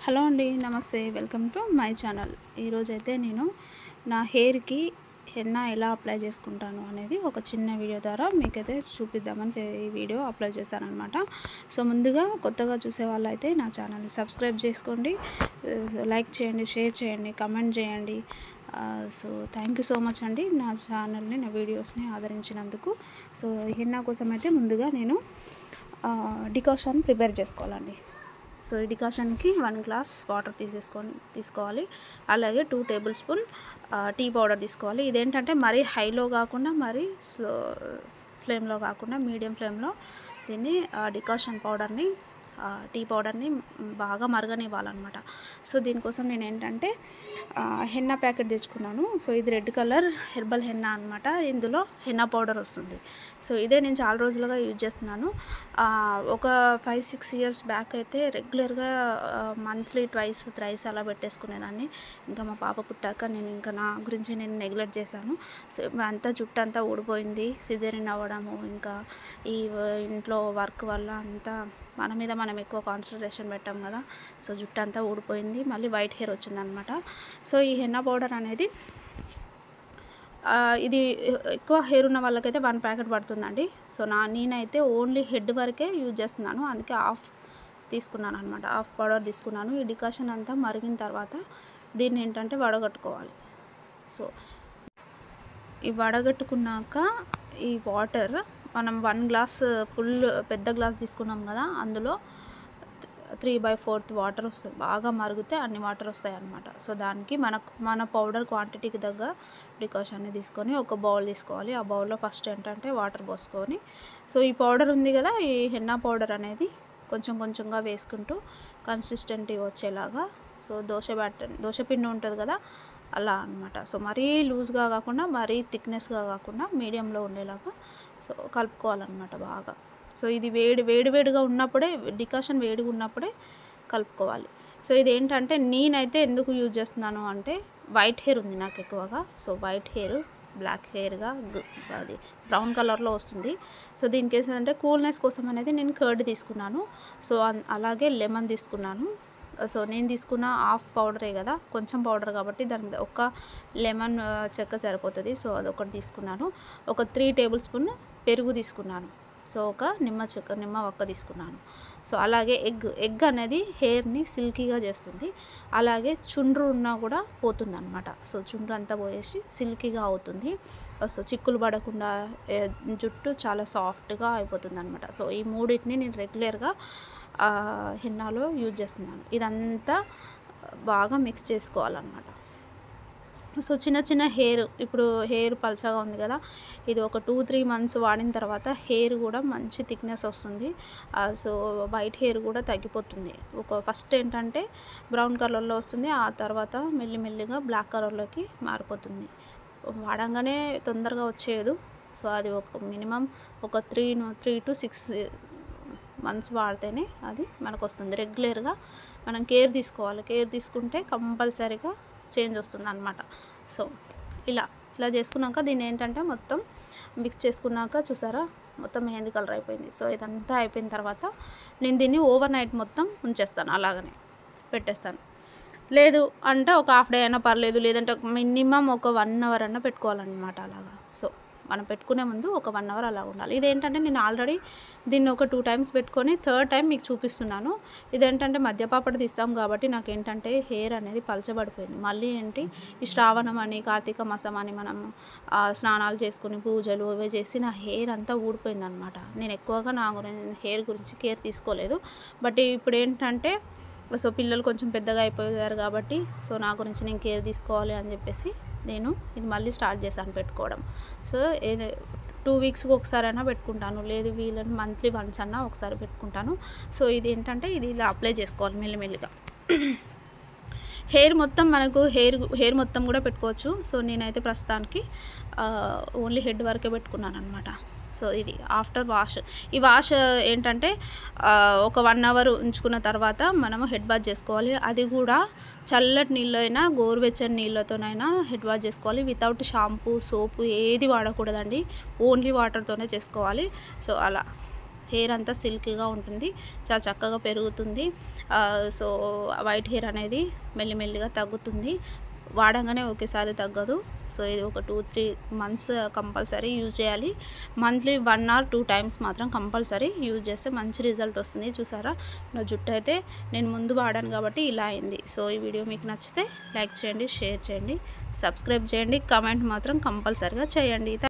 Hello అండి, నమస్తే. Welcome to my channel. ఈరోజైతే నేను నా హెయిర్కి హెన్నా ఎలా అప్లై చేసుకుంటాను అనేది ఒక చిన్న వీడియో ద్వారా మీకైతే చూపిద్దామని ఈ వీడియో అప్లై చేశానమాట. సో ముందుగా కొత్తగా చూసే వాళ్ళైతే నా ఛానల్ని సబ్స్క్రైబ్ చేసుకోండి, లైక్ చేయండి, షేర్ చేయండి, కమెంట్ చేయండి. So thank you so much అండి నా ఛానల్ని, నా వీడియోస్ని ఆదరించినందుకు. సో హెన్నా కోసం అయితే ముందుగా నేను డికాషన్ ప్రిపేర్ చేసుకోవాలండి. సో ఈ డికాషన్కి 1 గ్లాస్ వాటర్ తీసుకోవాలి. అలాగే 2 టేబుల్ స్పూన్ టీ పౌడర్ తీసుకోవాలి. ఇదేంటంటే మరీ హైలో కాకుండా మరీ స్లో ఫ్లేమ్లో కాకుండా మీడియం ఫ్లేమ్లో దీన్ని డికాషన్ పౌడర్ని టీ పౌడర్ని బాగా మరగనివ్వాలన్నమాట. సో దీనికోసం నేను ఏంటంటే హెన్నా ప్యాకెట్ తెచ్చుకున్నాను. సో ఇది రెడ్ కలర్ హెర్బల్ హెన్నా అనమాట. ఇందులో హెన్నా పౌడర్ వస్తుంది. సో ఇదే నేను చాలా రోజులుగా యూజ్ చేస్తున్నాను. ఒక 5-6 ఇయర్స్ బ్యాక్ అయితే రెగ్యులర్గా మంత్లీ థ్రైస్ అలా పెట్టేసుకునేదాన్ని. ఇంకా మా పాప పుట్టాక నేను ఇంకా నా గురించి నేను నెగ్లెక్ట్ చేశాను. సో అంతా జుట్టు అంతా ఊడిపోయింది, సిజేరియన్ అవ్వడము, ఇంకా ఈ ఇంట్లో వర్క్ వల్ల అంతా మన మీద మనం ఎక్కువ కాన్సన్ట్రేషన్ పెట్టాం కదా. సో జుట్టు అంతా ఊడిపోయింది, మళ్ళీ వైట్ హెయిర్ వచ్చిందనమాట. సో ఈ హెన్నా పౌడర్ అనేది ఇది ఎక్కువ హెయిర్ ఉన్న వాళ్ళకైతే 1 ప్యాకెట్ పడుతుందండి. సో నేనైతే ఓన్లీ హెడ్ వరకే యూజ్ చేస్తున్నాను, అందుకే హాఫ్ తీసుకున్నాను అనమాట. హాఫ్ పౌడర్ తీసుకున్నాను. ఈ డికాషన్ అంతా మరిగిన తర్వాత దీన్ని ఏంటంటే వడగట్టుకోవాలి. సో ఈ వడగట్టుకున్నాక ఈ వాటర్ మనం 1 గ్లాస్ ఫుల్ పెద్ద గ్లాస్ తీసుకున్నాం కదా, అందులో 3/4 వాటర్ వస్తుంది. బాగా మరిగితే అన్ని వాటర్ వస్తాయి అన్నమాట. సో దానికి మన పౌడర్ క్వాంటిటీకి తగ్గ డికాషన్ని తీసుకొని ఒక బౌల్ తీసుకోవాలి. ఆ బౌల్లో ఫస్ట్ ఏంటంటే వాటర్ పోసుకొని, సో ఈ పౌడర్ ఉంది కదా, ఈ హెన్నా పౌడర్ అనేది కొంచెం కొంచెంగా వేసుకుంటూ కన్సిస్టెంటీ వచ్చేలాగా, సో దోశ పిండి ఉంటుంది కదా అలా అనమాట. సో మరీ లూజ్గా కాకుండా మరీ థిక్నెస్గా కాకుండా మీడియంలో ఉండేలాగా సో కలుపుకోవాలన్నమాట బాగా. సో ఇది వేడిగా ఉన్నప్పుడే, డికాషన్ వేడిగా ఉన్నప్పుడే కలుపుకోవాలి. సో ఇదేంటంటే నేనైతే ఎందుకు యూజ్ చేస్తున్నాను అంటే, వైట్ హెయిర్ ఉంది నాకు ఎక్కువగా. సో వైట్ హెయిర్ బ్లాక్ హెయిర్గా అది బ్రౌన్ కలర్లో వస్తుంది. సో దీనికి ఏంటంటే కూల్నెస్ కోసం అనేది నేను కర్డ్ తీసుకున్నాను. సో అలాగే లెమన్ తీసుకున్నాను. సో నేను తీసుకున్న హాఫ్ పౌడరే కదా, కొంచెం పౌడర్ కాబట్టి దాని మీద ఒక లెమన్ చెక్క సరిపోతుంది. సో అదొకటి తీసుకున్నాను. ఒక 3 టేబుల్ స్పూన్ పెరుగు తీసుకున్నాను. సో ఒక నిమ్మ ఒక్క తీసుకున్నాను. సో అలాగే ఎగ్ అనేది హెయిర్ని సిల్కీగా చేస్తుంది. అలాగే చుండ్రు ఉన్నా కూడా పోతుంది అనమాట. సో చుండ్రు అంతా పోయేసి సిల్కీగా అవుతుంది. సో చిక్కులు పడకుండా జుట్టు చాలా సాఫ్ట్గా అయిపోతుంది అనమాట. సో ఈ మూడింటిని నేను రెగ్యులర్గా హెన్నాలో యూజ్ చేస్తున్నాను. ఇదంతా బాగా మిక్స్ చేసుకోవాలన్నమాట. సో చిన్న ఇప్పుడు హెయిర్ పల్చగా ఉంది కదా, ఇది ఒక 2-3 మంత్స్ వాడిన తర్వాత హెయిర్ కూడా మంచి థిక్నెస్ వస్తుంది. సో వైట్ హెయిర్ కూడా తగ్గిపోతుంది. ఫస్ట్ ఏంటంటే బ్రౌన్ కలర్లో వస్తుంది, ఆ తర్వాత మెల్లిమెల్లిగా బ్లాక్ కలర్లోకి మారిపోతుంది. వాడంగానే తొందరగా వచ్చేది. సో అది మినిమం ఒక 3 to 6 మంత్స్ వాడితేనే అది మనకు వస్తుంది. రెగ్యులర్గా మనం కేర్ తీసుకోవాలి. కేర్ తీసుకుంటే కంపల్సరీగా చేంజ్ వస్తుంది అనమాట. సో ఇలా చేసుకున్నాక దీన్ని ఏంటంటే మొత్తం మిక్స్ చేసుకున్నాక చూసారా మొత్తం మెహందీ కలర్ అయిపోయింది. సో ఇదంతా అయిపోయిన తర్వాత నేను దీన్ని ఓవర్ నైట్ మొత్తం ఉంచేస్తాను, అలాగనే పెట్టేస్తాను. లేదు అంటే ఒక హాఫ్ డే అయినా పర్లేదు, లేదంటే మినిమం ఒక 1 అవర్ అన్నా పెట్టుకోవాలన్నమాట అలాగా. సో మనం పెట్టుకునే ముందు ఒక 1 అవర్ అలా ఉండాలి. ఇదేంటంటే నేను ఆల్రెడీ దీన్ని ఒక 2 టైమ్స్ పెట్టుకొని థర్డ్ టైం మీకు చూపిస్తున్నాను. ఇదేంటంటే మధ్యపాపడ తీస్తాం కాబట్టి నాకేంటంటే హెయిర్ అనేది పలచబడిపోయింది. మళ్ళీ ఏంటి ఈ శ్రావణం అని కార్తీక మాసం అని మనం స్నానాలు చేసుకుని పూజలు ఇవి చేసి నా హెయిర్ అంతా ఊడిపోయింది అనమాట. నేను ఎక్కువగా నా హెయిర్ గురించి కేర్ తీసుకోలేదు. బట్ ఇప్పుడు ఏంటంటే సో పిల్లలు కొంచెం పెద్దగా అయిపోయారు కాబట్టి సో నా గురించి నేను కేర్ తీసుకోవాలి అని చెప్పేసి నేను ఇది మళ్ళీ స్టార్ట్ చేశాను పెట్టుకోవడం. సో 2 వీక్స్కి ఒకసారైనా పెట్టుకుంటాను, లేదు వీళ్ళని మంత్లీ వన్స్ అన్నా ఒకసారి పెట్టుకుంటాను. సో ఇది ఏంటంటే ఇది ఇలా అప్లై చేసుకోవాలి మెల్లిమెల్లిగా. హెయిర్ మొత్తం మనకు హెయిర్ మొత్తం కూడా పెట్టుకోవచ్చు. సో నేనైతే ప్రస్తుతానికి ఓన్లీ హెడ్ వరకే పెట్టుకున్నాను అనమాట. సో ఇది ఆఫ్టర్ వాష్. ఈ వాష్ ఏంటంటే ఒక 1 అవర్ ఉంచుకున్న తర్వాత మనము హెడ్ బాత్ చేసుకోవాలి. అది కూడా చల్లటి నీళ్ళు అయినా గోరువెచ్చని నీళ్ళతోనైనా హెడ్ వాష్ చేసుకోవాలి. వితౌట్ షాంపూ సోపు ఏది వాడకూడదండి, ఓన్లీ వాటర్తోనే చేసుకోవాలి. సో అలా హెయిర్ అంతా సిల్కీగా ఉంటుంది, చాలా చక్కగా పెరుగుతుంది. సో వైట్ హెయిర్ అనేది మెల్లిమెల్లిగా తగ్గుతుంది. వాడంగానే ఒకేసారి తగ్గదు. సో ఇది ఒక 2-3 మంత్స్ కంపల్సరీ యూజ్ చేయాలి. మంత్లీ 1 ఆర్ 2 టైమ్స్ మాత్రం కంపల్సరీ యూజ్ చేస్తే మంచి రిజల్ట్ వస్తుంది. చూసారా, నా జుట్టు అయితే నేను ముందు వాడాను కాబట్టి ఇలా అయింది. సో ఈ వీడియో మీకు నచ్చితే లైక్ చేయండి, షేర్ చేయండి, సబ్స్క్రైబ్ చేయండి, కామెంట్ మాత్రం కంపల్సరీగా చేయండి.